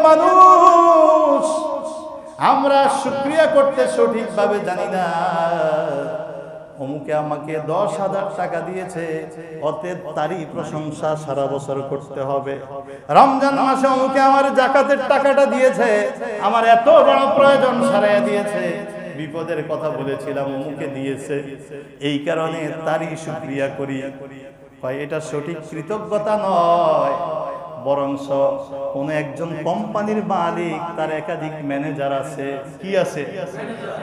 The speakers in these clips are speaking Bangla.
মানুষ, আমরা শুকরিয়া করতে সঠিকভাবে জানি না। অমুকে আমাকে 10,000 টাকা দিয়েছে, অতএব তারই প্রশংসা সারা বছর করতে হবে। রমজান মাসে অমুকে আমার যাকাতের টাকাটা দিয়েছে, আমার এত বড় প্রয়োজন সারাইয়া দিয়েছে। বিপদের কথা বলেছিলাম, অমুকে দিয়েছে, এই কারণে তারই শুকরিয়া করি। এটা সঠিক কৃতজ্ঞতা নয়, বরঞ্চ কোন একজন কোম্পানির মালিক, তার একাধিক ম্যানেজার আছে। কি আছে?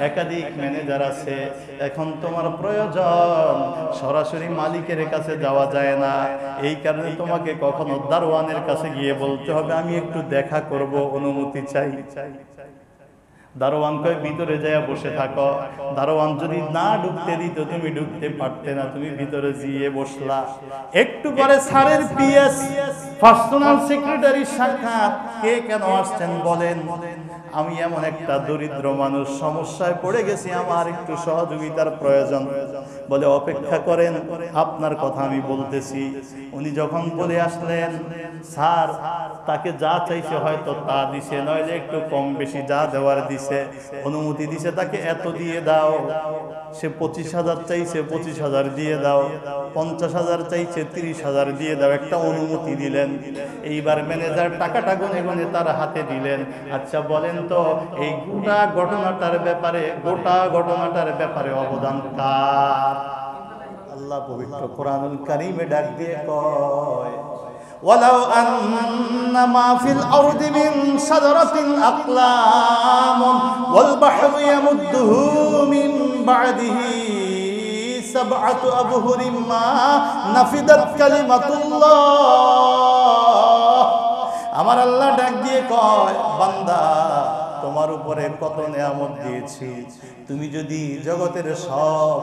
একাধিক ম্যানেজার আছে। এখন তোমার প্রয়োজন, সরাসরি মালিকের কাছে যাওয়া যায় না। এই কারণে তোমাকে কখনো দারোয়ানের কাছে গিয়ে বলতে হবে আমি একটু দেখা করব, অনুমতি চাই। দারোয়ান কয় ভিতরে যায় বসে থাকো। দারোয়ান যদি না ঢুকতে দিত, তুমি ঢুকতে পারতে না, তুমি ভিতরে গিয়ে বসলা। একটু পরে স্যারের পিএস, পার্সোনাল সেক্রেটারি সাক্ষাৎ। কে কেন আসছেন বলেন? আমি এমন একটা দরিদ্র মানুষ, সমস্যায় পড়ে গেছি, আমার একটু সহযোগিতার প্রয়োজন। বলে অপেক্ষা করেন, আপনার কথা আমি বলতেছি। উনি যখন বলে আসলেন, স্যার তাকে যা চাইছে হয়তো তা দিছে, নইলে একটু কম বেশি যা দেওয়ার দিছে, অনুমতি দিছে তাকে এত দিয়ে দাও। সে 25,000 চাইছে, 25,000 দিয়ে দাও। 50,000 চাইছে, 30,000 দিয়ে দাও। একটা অনুমতি দিলেন। এইবার ম্যানেজার টাকাটা গুনে গুনে তার হাতে দিলেন। আচ্ছা বলেন তো, এই গোটা ঘটনাটার ব্যাপারে অবদান কার? আল্লাহ পবিত্র কোরআনুল কারীমে ডাক দিয়ে কয়, ওয়ালাউ আন্না মা ফিল আরদি মিন শাজারাতিন আকলামুন ওয়াল বাহরু ইয়ামুদ্দুহু মিন বা'দিহি সাবআতু আবহুরিম মা নাফিদাত কালিমাতুল্লাহ। আমার আল্লাহ ডাক দিয়ে কয়, বান্দা তোমার উপরে কত নিয়ামত দিয়েছি, তুমি যদি জগতের সব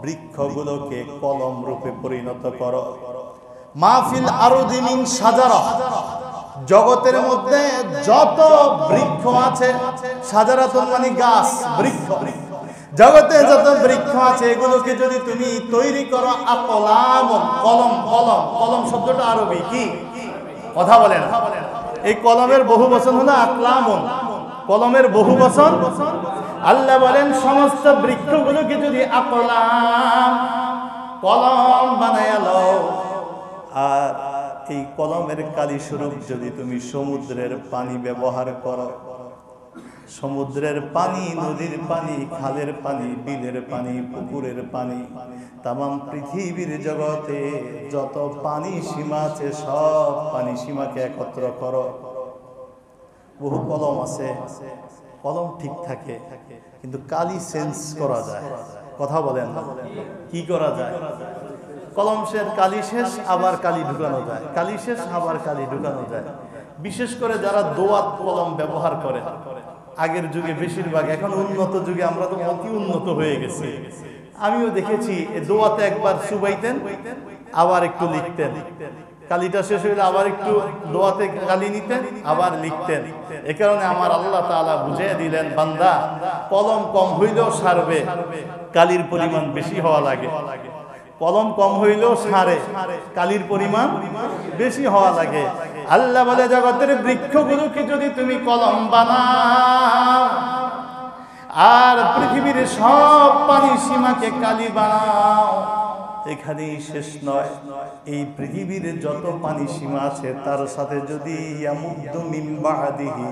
বৃক্ষগুলোকে কলম রূপে পরিণত করো। মাহফিল আরদি মিন শাজারা, জগতের মধ্যে যত বৃক্ষ আছে, শাজারাতুন মানে গাছ, বৃক্ষ, জগতে যত বৃক্ষ আছে এগুলোকে যদি তুমি তৈরি করো আকলাম, কলম। কলম, কলম শব্দটা আরবি, কি কথা বলেন? এই কলমের বহু বচন হলো আকলাম, কলমের বহু বচন। আল্লাহ বলেন সমস্ত বৃক্ষগুলোকে যদি আকলাম, কলম বানায়া লও, আর এই কলমের কালি স্বরূপ যদি তুমি সমুদ্রের পানি ব্যবহার করো, সমুদ্রের পানি, নদীর পানি, খালের পানি, বিলের পানি, পুকুরের পানি, তামাম পৃথিবীর জগতে যত পানি সীমা আছে সব পানি সীমাকে একত্র করো। বহু কলম আছে, কলম ঠিক থাকে, কিন্তু কালি চেঞ্জ করা যায়। কথা বলেন, কি করা যায়? কলম শেষ, কালি শেষ, আবার কালি ঢুকানো যায়, কালি শেষ, আবার কালি ঢুকানো যায়। বিশেষ করে যারা দোয়াত কলম ব্যবহার করে, আগের যুগে বেশিরভাগ, এখন উন্নত যুগে আমরা তো অতি উন্নত হয়ে গেছি। আমিও দেখেছি দোয়াতে একবার চুবাইতেন, আবার একটু লিখতেন, কালিটা শেষ হইলে আবার একটু দোয়াতে কালি নিতেন, আবার লিখতেন। এ কারণে আমার আল্লাহ তাআলা বুঝিয়ে দিলেন, বান্দা কলম কম হইলেও সারবে, কালির পরিমাণ বেশি হওয়া লাগে। কলম কম হইলেও সারে, কালির পরিমাণ বেশি হওয়া লাগে। আল্লাহ বলে জগতের বৃক্ষগুলোকে যদি তুমি কলম বানাও, আর পৃথিবীর সব পানি সীমাকে কালি বানাও, এখানেই শেষ নয়। এই পৃথিবীর যত পানি সীমা আছে তার সাথে যদি ইয়ামুদ্দু মিন বা'দিহি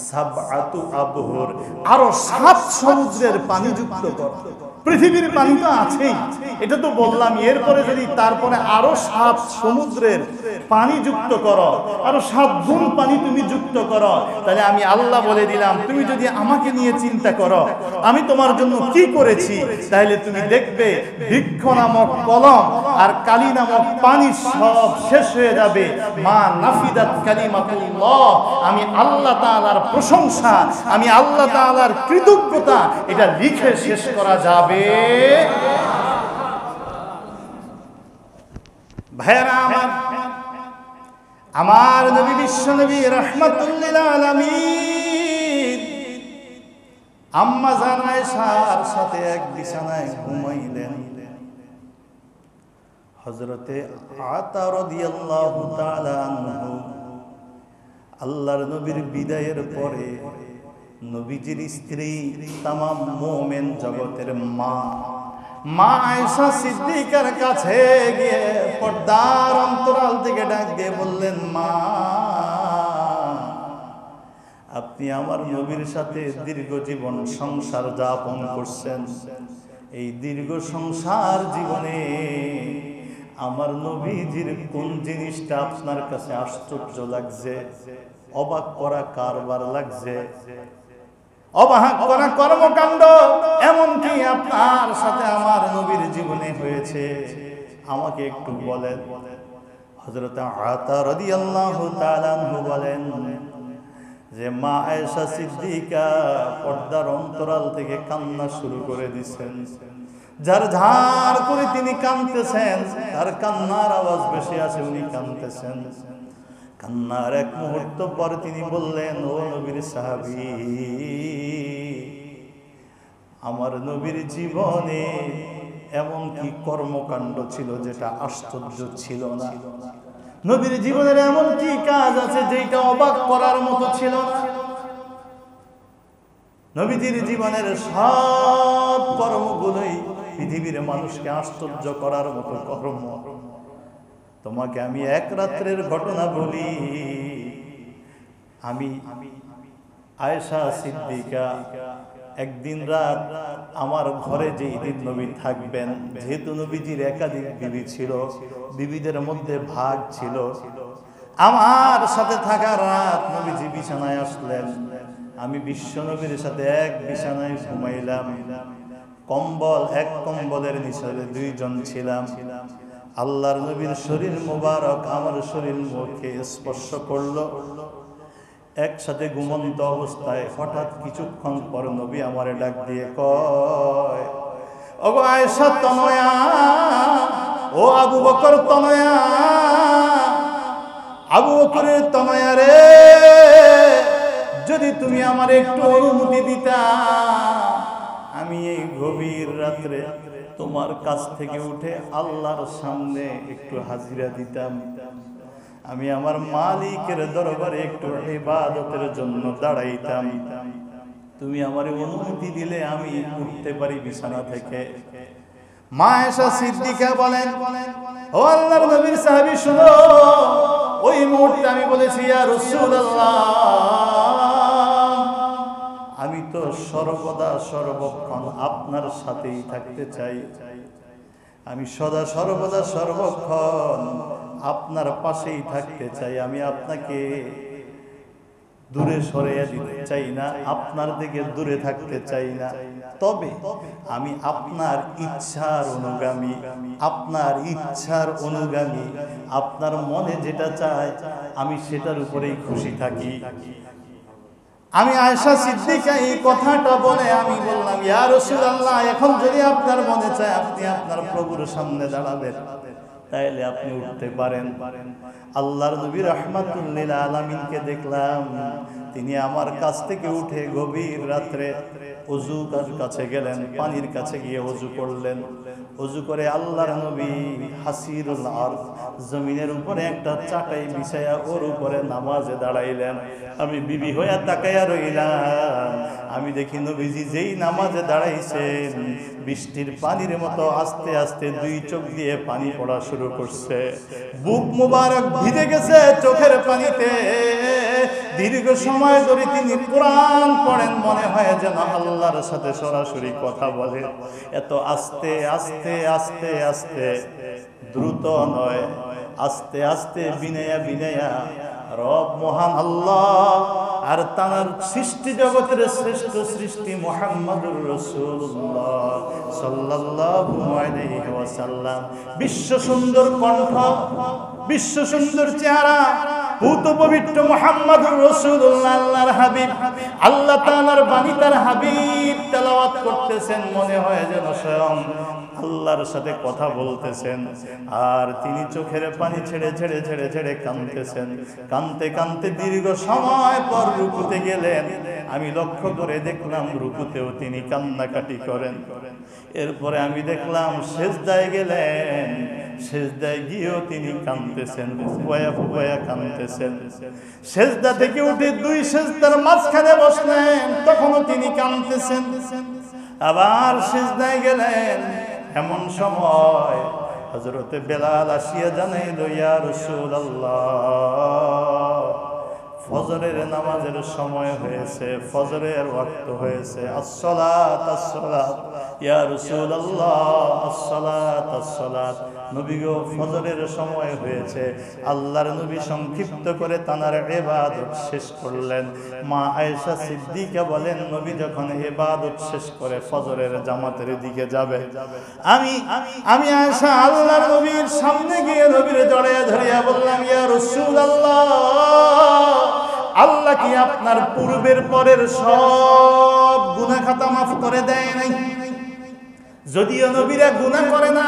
সাবআতু আবহুর, আরো 7 সমুদ্রের পানি যুক্ত করো। পৃথিবীর পানি তো আছেই, এটা তো বললাম, এরপরে যদি তারপরে আরো 7 সমুদ্রের পানি যুক্ত করো, আরো 7 গুণ পানি তুমি যুক্ত করো, তাহলে আমি আল্লাহ বলে দিলাম, তুমি যদি আমাকে নিয়ে চিন্তা করো আমি তোমার জন্য কি করেছি, তাহলে তুমি দেখবে বৃক্ষ নামক কলম আর কালি নামক পানি সব শেষ হয়ে যাবে। মা নাফিদাত কালিমাতুল্লাহ, আমি আল্লাহ তাআলার প্রশংসা, আমি আল্লাহ তাআলার কৃতজ্ঞতা, এটা লিখে শেষ করা যাবে। ভাইরা আমার নবী, বিশ্ব নবী রাহমাতুল লিল আলামিন আম্মা জান আয়েশার সাথে এক বিছানায় ঘুমাইলেন। হযরতে আতা রাদিয়াল্লাহু তাআলা আনহু আল্লাহর নবীর বিদায়ের পরে নবীজির স্ত্রী তামাম মুমিন জগতের মা আয়েশা সিদ্দিকার কাছে গিয়ে পর্দার অন্তরাল থেকে ডাক দিয়ে বললেন, মা, আপনি আমার নবীর সাথে দীর্ঘ জীবন সংসার যাপন করছেন। এই দীর্ঘ সংসার জীবনে আমার নবীজির কোন জিনিসটা আপনার কাছে আশ্চর্য লাগছে, অবাক করা কারবার লাগছে, অবাক করা কর্মকাণ্ড এমন কি আপনার সাথে আমার নবীর জীবনে হয়েছে, আমাকে একটু বলেন। হযরত আতা রাদিয়াল্লাহু তাআলা আনহু বলেন যে মা আয়েশা সিদ্দিকা পর্দার অন্তরাল থেকে কান্না শুরু করে দিয়েছেন। ঝারঝার করে তিনি কাঁদতেছেন, তার কান্নার আওয়াজ বেশি আসে, উনি কাঁদতেছেন। কান্নার এক মুহূর্ত পর তিনি বললেন, ও নবীর সাহাবী, আমার নবীর জীবনে এমন কি কর্মকাণ্ড ছিল যেটা আশ্চর্য ছিল না? নবীর জীবনের এমন কি কাজ আছে যেটা অবাক করার মতো ছিল না? নবীজির জীবনের সব কর্মগুলোই পৃথিবীর মানুষকে আশ্চর্য করার মতো কর্ম। তোমাকে আমি এক রাত্রের ঘটনা বলি। আমি আয়েশা সিদ্দিকা একদিন রাত আমার ঘরে যে ঈদের নবী থাকবেন, যেহেতু নবীজির একাধিক বিবি ছিল, বিবিদের মধ্যে ভাগ ছিল, আমার সাথে থাকা রাত নবীজি বিছানায় আসলেন। আমি বিশ্ব নবীর সাথে এক বিছানায় ঘুমাইলাম। কম্বল, এক কম্বলের নিচে দুইজন ছিলাম। আল্লাহর নবীর শরীর মোবারক আমার শরীর মুখে স্পর্শ করলো। একসাথে ঘুমন্ত অবস্থায় হঠাৎ কিছুক্ষণ পর নবী আমারে ডাক দিয়ে কয়, ওগো আয়েশা তনয়া, ও আবু বকর তনয়া, আবু বকরের তনয়া রে, যদি তুমি আমার একটু অনুমতি দিতা, আমি এই গভীর রাত্রে তোমার কাছ থেকে উঠে আল্লাহর সামনে একটু হাজিরা দিতাম। আমি আমার মালিকের দরবারে একটু ইবাদতের জন্য দাঁড়াইতাম। তুমি আমার অনুমতি দিলে আমি উঠতে পারি বিছানা থেকে। মা আয়েশা সিদ্দিকা বলেন, ও আল্লাহর নবীর সাহাবী শুনো, ওই মুহূর্তে আমি বলেছি, ইয়া রাসূলুল্লাহ, আমি তো সর্বদা সর্বক্ষণ আপনার সাথেই থাকতে চাই। আমি সদা সর্বদা সর্বক্ষণ আপনার পাশেই থাকতে চাই। আমি আপনাকে দূরে সরিয়ে দিতে চাই না, আপনার দিকে দূরে থাকতে চাই না। তবে আমি আপনার ইচ্ছার অনুগামী, আপনার ইচ্ছার অনুগামী। আপনার মনে যেটা চায় আমি সেটার উপরেই খুশি থাকি। আমি আয়েশা সিদ্দিকা এই কথাটা বলে আমি বললাম, ইয়া রাসূলুল্লাহ, এখন যদি আপনার মনে চায় আপনি আপনার প্রভুর সামনে দাঁড়াবেন, তাইলে আপনি উঠতে পারেন। আল্লাহর নবী রাহমাতুল লিল আলামিনকে দেখলাম, তিনি আমার কাছ থেকে উঠে গভীর রাত্রে ওযুর কাছে গেলেন, পানির কাছে গিয়ে ওযু করলেন। ওযু করে আল্লাহর নবী হাসিরুল আরদ, জমিনের উপরে একটা চাটাই বিছায়া ওর উপরে নামাজে দাঁড়াইলেন। আমি বিবি হইয়া তাকাইয়া রইলাম। আমি দেখি নবীজি যেই নামাজে দাঁড়াইছেন, বৃষ্টির পানির মতো আস্তে আস্তে দুই চোখ দিয়ে পানি পড়া শুরু করছে। বুক মুবারক ভিজে গেছে চোখের পানিতে। দীর্ঘ সময় ধরে তিনি কোরআন পড়েন, মনে হয় যেন আল্লাহর সাথে সরাসরি কথা বলে। এত আস্তে আস্তে আস্তে আস্তে, দ্রুত নয়, আস্তে আস্তে বিনয়া বিনয়া রব মহান আল্লাহ আর তার সৃষ্টি জগতের শ্রেষ্ঠ সৃষ্টি মুহাম্মদুর রাসূলুল্লাহ সাল্লাল্লাহু আলাইহি ওয়াসাল্লাম, বিশ্ব সুন্দর কণ্ঠ, বিশ্ব সুন্দর চেহারা, পুত পবিত্র মুহাম্মদুর রাসূলুল্লাহ আল্লাহর হাবিব, আল্লাহ তাআলার বাণী তার হাবিব তেলাওয়াত করতেছেন। মনে হয় যেন স্বয়ং আল্লাহর সাথে কথা বলতেছেন। আর তিনি চোখের পানি ছেড়ে ছেড়ে ছেড়ে ছেড়ে কাঁদতেছেন। কাঁদতে কাঁদতে দীর্ঘ সময় পর রুকুতে গেলেন। আমি লক্ষ্য করে দেখলাম রুকুতেও তিনি কান্নাকাটি করেন। এরপরে আমি দেখলাম সিজদায় গেলেন। সেজদায় গিয়েও তিনি কাঁদতেছেন, ফুপায়া ফুপায়া কাঁদতেছেন। সেজদা থেকে উঠে 2 সেজদার মাঝখানে বসলেন, তখনও তিনি কাঁদতেছেন। আবার সেজদায় গেলেন, এমন সময় হযরতে বেলাল আসিয়া জানাইল, ইয়া রাসূলুল্লাহ, ফজরের নামাজের সময় হয়েছে, ফজরের ওয়াক্ত হয়েছে। আসসালাত আসসালাত ইয়া রাসূলুল্লাহ, আসসালাত আসসালাত। নবী গো, ফজরের সময় হয়েছে। আল্লাহর নবী সংক্ষিপ্ত করে তানার ইবাদত শেষ করলেন। মা আয়েশা সিদ্দিকা বলেন, নবী যখন ইবাদত শেষ করে ফজরের জামাতের দিকে যাবে, আমি আয়েশা আল্লাহর নবীর সামনে গিয়ে নবীর জড়িয়ে ধরিয়া বললাম, ইয়া রাসূলুল্লাহ, আল্লাহ কি আপনার পূর্বের পরের সব গুনাহ খাতা মাফ করে দেয় নাই? যদিও নবীরা গুনাহ করে না,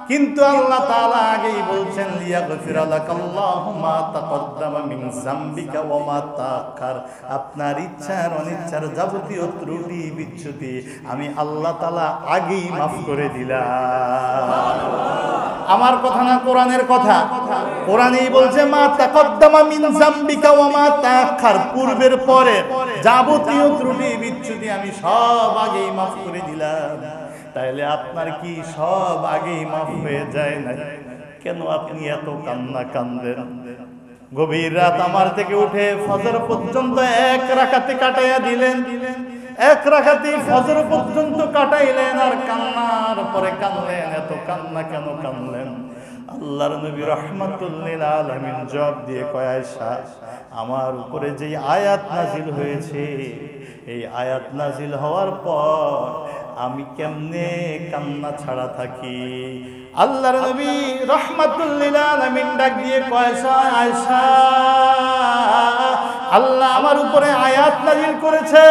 কিন্তু আল্লাহ তাআলা আগেই বলছেন, লিয়াগফিরা লাকাল্লাহু মা তাকদ্দামা মিন যামবিকা ওয়া মা তাআখার। আপনার ইচ্ছার অনিচ্ছার যাবতীয় ত্রুটি বিচ্যুতি আমি আল্লাহ তাআলা আগেই মাফ করে দিলাম। আমার কথা না, কোরআনের কথা। কোরআনেই বলছে, মা তাকদ্দামা মিন যামবিকা ওয়া মা তাআখার, পূর্বের পরে যাবতীয় ত্রুটি বিচ্যুতি আমি সব আগেই মাফ করে দিলাম। তাইলে আপনার কি সব আগেই মাফ হয়ে যায় না? কেন আপনি এত কান্না কান্দেন? গভীর রাত আমার থেকে উঠে ফজর পর্যন্ত 1 রাকাতে কাটাইয়া দিলেন, 1 রাকাতে ফজর পর্যন্ত কাটাইলেন, আর কান্নার পরে কানলেন। এত কান্না কেন কানলেন? আল্লাহর নবী রাহমাতুল লিল আলামিন জবাব দিয়ে কয়, আয়েশা, আমার উপরে যে আয়াত নাজিল হয়েছে, এই আয়াত নাজিল হওয়ার পর আমি কেমনে কান্না ছাড়া থাকি? আল্লাহর নবী রাহমাতুল লিল আলামিন ডাক দিয়ে কয়, আয়েশা, আল্লাহ আমার উপরে আয়াত নাজিল করেছে,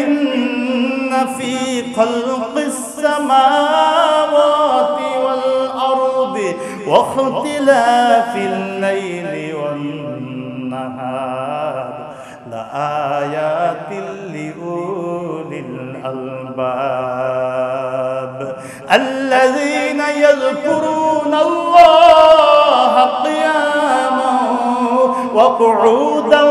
ইন্না ফি খালকিস সামাওয়াতি ওয়াল আরদি ওয়া ইখতিলাফিল লাইলি ওয়ান নাহার লাআয়াতিল লিউলিল আলবাব আল্লাযীনা ইয়াযকুরুনাল্লাহা কিয়ামান ওয়া কুউদান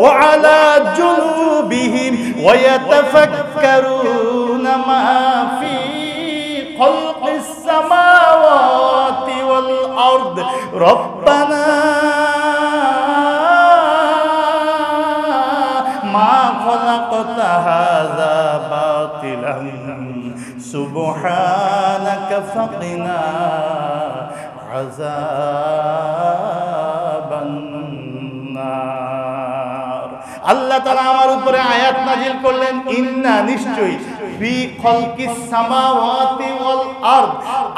ওয়া আলা জুনুবিহিম ওয়া ইয়াতাফাক্কারুনা মা ফি খালকিস সামাওয়াতি ওয়াল আরদ রব্বানা هذا باطلا سبحانك فقنا عذاب النار। আল্লাহ তাআলা আমার উপরে আয়াত নাজিল করলেন, ইন্না, নিশ্চয়ই, ফি খালকিস সামাওয়াতি ওয়াল আরদ,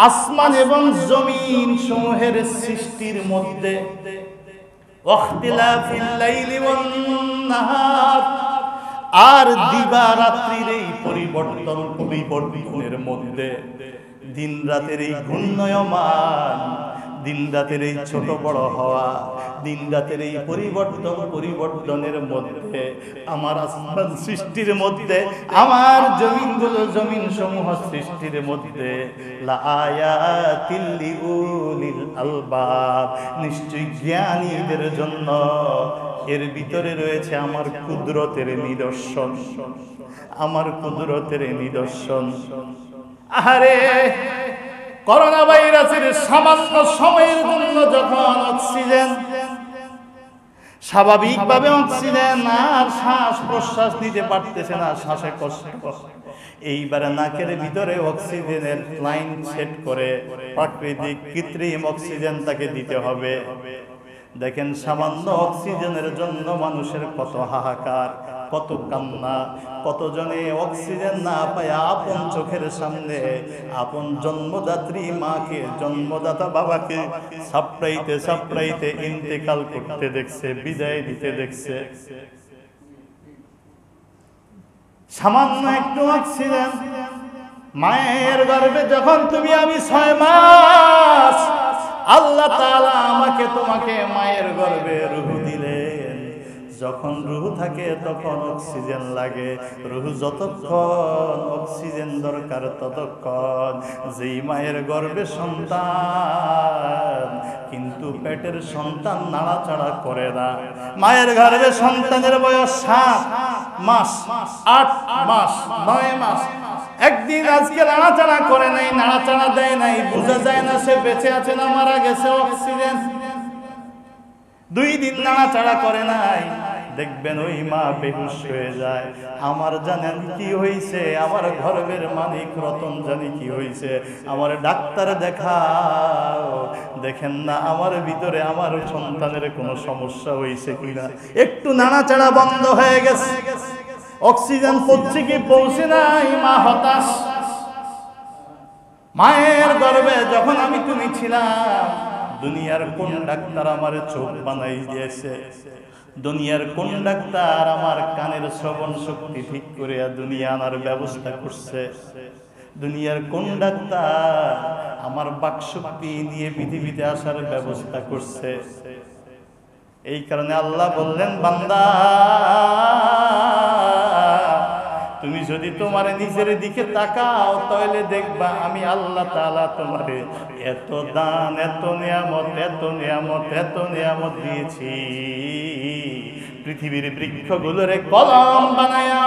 আসমান এবং জমিন সমূহের সৃষ্টির মধ্যে, ওয়াখতিলাফিল লাইলি ওয়ান নাহার, আর দিবা রাত্রির এই পরিবর্তনের মধ্যে, দিন রাতের এই ঘূর্ণয়মান, দিন রাতের এই ছোট বড় হওয়া, দিন রাতের এই পরিবর্তনের মধ্যে, আমার আসমান সৃষ্টির মধ্যে, আমার জমিন সমূহ সৃষ্টির মধ্যে, লাআয়াতিল লিউলিল আলবাব, নিশ্চয়ই জ্ঞানীদের জন্য এর ভিতরে রয়েছে আমার কুদরতের নিদর্শন, আমার কুদরতের নিদর্শন। আরে করোনা ভাইরাসের সামান্য সময়ের জন্য যখন অক্সিজেন, স্বাভাবিকভাবে অক্সিজেন আর শ্বাস প্রশ্বাস নিতে পারতেছে না, শ্বাসে কষ্ট, এইবারে নাকের ভিতরে অক্সিজেনের লাইন সেট করে প্রাকৃতিক কৃত্রিম অক্সিজেন তাকে দিতে হবে। দেখেন, সামান্য অক্সিজেনের জন্য মানুষের কত হাহাকার, কত কান্না, কতজনে অক্সিজেন না পায় আপন চোখের সামনে আপন জন্মদাত্রী মাকে, জন্মদাতা বাবাকে সাপ্রাইতে ইন্তেকাল করতে দেখছে, বিদায় দিতে দেখছে। সামান্য একটু অক্সিজেন, মায়ের গর্ভে যখন তুমি আমি 6 মাস, আল্লাহ তাআলা আমাকে তোমাকে মায়ের গর্ভে রূহ দিলেন। যখন রূহ থাকে তখন অক্সিজেন লাগে, রূহ যতক্ষণ অক্সিজেন দরকার ততক্ষণ। যেই মায়ের গর্ভে সন্তান, কিন্তু পেটের সন্তান নাড়াচাড়া করে না। মায়ের গর্ভে সন্তানের বয়স 7 মাস, 8 মাস, 9 মাস। একদিন আজকে নাড়াচাড়া করে নাই, নাড়াচাড়া দেয় নাই, বোঝা যায় না সে বেঁচে আছে না মারা গেছে। অক্সিজেন 2 দিন নাড়াচাড়া করে নাই, দেখবেন ওই মা বেহুশ হয়ে যায়। আমার জানেন কি হয়েছে? আমার গর্ভের মালিক রতন জানি কি হয়েছে? আমার ডাক্তার দেখাও, দেখেন না আমার ভিতরে আমার সন্তানের কোনো সমস্যা হয়েছে কিনা। একটু নাড়াচাড়া বন্ধ হয়ে গেছে, অক্সিজেন পৌঁছে কি পৌঁছে নাই, মা হতাশ। মায়ের গর্ভে যখন আমি তুমি ছিলাম, দুনিয়ার কোন ডাক্তার আমার চোখ বানাই দিয়েছে? দুনিয়ার কোন ডাক্তার আমার কানের শ্রবণ শক্তি ঠিক করে দুনিয়া আনার ব্যবস্থা করছে? দুনিয়ার কোন ডাক্তার আমার বাকশক্তি নিয়ে পৃথিবীতে আসার ব্যবস্থা করছে? এই কারণে আল্লাহ বললেন, বান্দা তুমি যদি তোমার নিজের দিকে তাকাও তাহলে দেখবা আমি আল্লাহ তাআলা তোমারে এত দান, এত নিয়ামত, এত নিয়ামত, এত নিয়ামত দিয়েছি। পৃথিবীর বৃক্ষগুলোরে কলম বানায়া,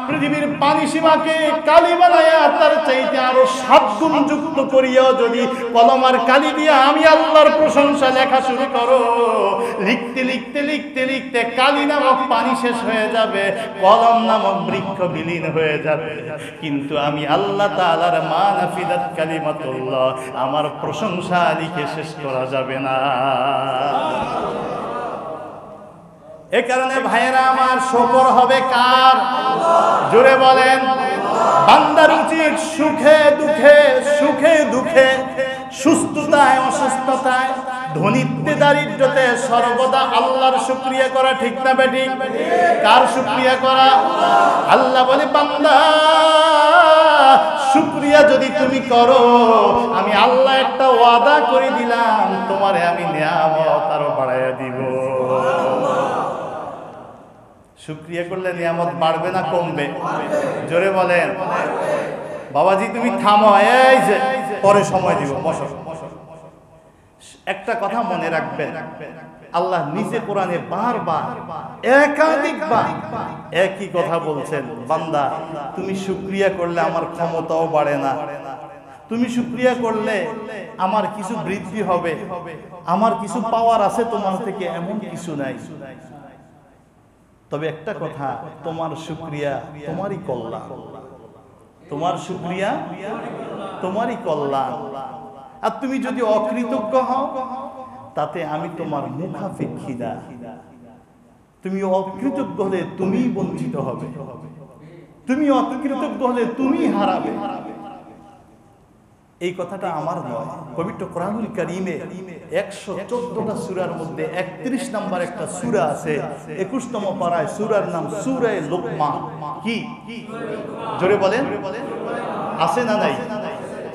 পৃথিবীর পানি সীমাকে কালি বানায়া, তার চাইতে আরো 7 গুণ যুক্ত করিয়াও যদি কলম আর কালি দিয়া আমি আল্লাহর প্রশংসা লেখা শুরু করো, লিখতে লিখতে লিখতে লিখতে কালি নামক পানি শেষ হয়ে যাবে, কলম নামক বৃক্ষ বিলীন হয়ে যাবে, কিন্তু আমি আল্লাহ তাআলার মা নাফিদাত কালিমাতুল্লাহ, আমার প্রশংসা লিখে শেষ করা যাবে না। এ কারণে ভাইয়েরা আমার, শুকর হবে কার? জোরে বলেন। বান্দার উচিত সুখে দুঃখে, সুখে দুঃখে, সুস্থতায় অসুস্থতায়, ধনীত্বে দারিদ্রতে সর্বদা আল্লাহর শুকরিয়া করা, ঠিক না বেঠিক? কার শুকরিয়া করা? আল্লাহ বলে, বান্দা শুকরিয়া যদি তুমি করো, আমি আল্লাহ একটা ওয়াদা করে দিলাম, তোমারে আমি নিয়ামত আরো বাড়াইয়া দিব। শুকরিয়া করলে নিয়ামত বাড়বে না কমবে? জোরে বলেন। বাবাজি তুমি থামো, এই যে পরে সময় দিব, বসো। একটা কথা মনে রাখবেন, আল্লাহ নিজে কোরআনে বারবার একাধিকবার একই কথা বলছেন, বান্দা তুমি শুকরিয়া করলে আমার ক্ষমতাও বাড়ে না, তুমি শুকরিয়া করলে আমার কিছু বৃদ্ধি হবে, আমার কিছু পাওয়ার আছে তোমার থেকে, এমন কিছু নাই। তবে একটা কথা, তোমার শুকরিয়া তোমারই কল্যাণ, তোমার শুকরিয়া তোমারই কল্যাণ। আর তুমি যদি অকৃতজ্ঞ হও তাতে আমি তোমার মুখাপেক্ষী না। তুমি অকৃতজ্ঞ হলে তুমি বঞ্চিত হবে, তুমি অকৃতজ্ঞ হলে তুমি হারাবে। এই কথাটা আমার নয়, পবিত্র কোরআনুল কারীমে 114টা সূরার মধ্যে 31 নম্বর একটা সূরা আছে, 21তম পারায়, সূরার নাম সূরা লুকমান। কি? জোরে বলেন। আছে না নাই?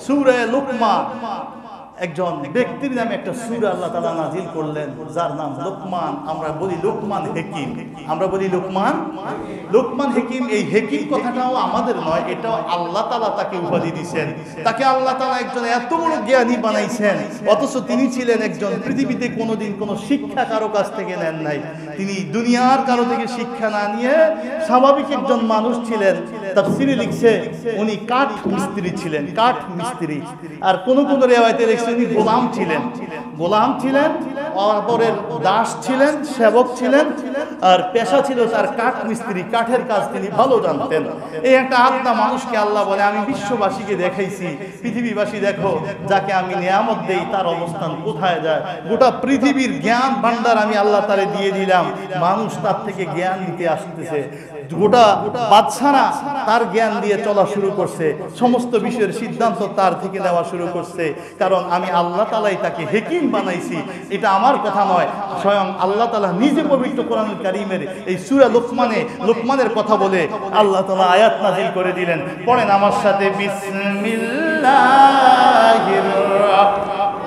সূরা লুকমান। একজন ব্যক্তির নামে একটা সূরা আল্লাহ তাআলা নাজিল করলেন, যার নাম লোকমান। আমরা বলি লোকমান হাকিম, আমরা বলি লোকমান হাকিম। এই হাকিম কথাটাও আমাদের নয়, এটাও আল্লাহ তাআলা তাকে উপাধি দিয়েছেন। তাকে আল্লাহ তাআলা একজন এত বড় জ্ঞানী বানাইছেন, অথচ তিনি ছিলেন একজন পৃথিবীতে কোনোদিন কোনো শিক্ষা কারো কাছ থেকে নেন নাই। তিনি দুনিয়ার কারো থেকে শিক্ষা না নিয়ে স্বাভাবিক একজন মানুষ ছিলেন। তাফসীরে লিখছে উনি কাঠ মিস্ত্রি ছিলেন, কাঠ মিস্ত্রি। আর কোন কোন রিওয়ায়াতে লিখছে উনি গোলাম ছিলেন, অপরের দাস ছিলেন, সেবক ছিলেন, আর পেশা ছিল তার কাঠ মিস্ত্রি, কাঠের কাজ তিনি ভালো জানতেন। এই একটা আত্মা মানুষকে আল্লাহ বলে, আমি বিশ্ববাসীকে দেখাইছি, পৃথিবীবাসী দেখো, যাকে আমি নিয়ামত দেই তার অবস্থান কোথায় যায়। গোটা পৃথিবীর জ্ঞান ভান্ডার আমি আল্লাহ তারে দিয়ে দিলাম, মানুষ তার থেকে জ্ঞান নিতে আসতেছে। গোটা বাদশারা তার জ্ঞান দিয়ে চলা শুরু করছে, সমস্ত বিষয়ের সিদ্ধান্ত তার থেকে নেওয়া শুরু করছে, কারণ আমি আল্লাহ তাআলাই তাকে হাকিম বানাইছি। এটা আমার কথা নয়, স্বয়ং আল্লাহ তাআলা নিজে পবিত্র কোরআনুল কারীমের এই সূরা লোকমানের কথা বলে আল্লাহ তাআলা আয়াত নাযিল করে দিলেন। পড়েন আমার সাথে, বিসমিল্লাহির রাহমানির রাহিম।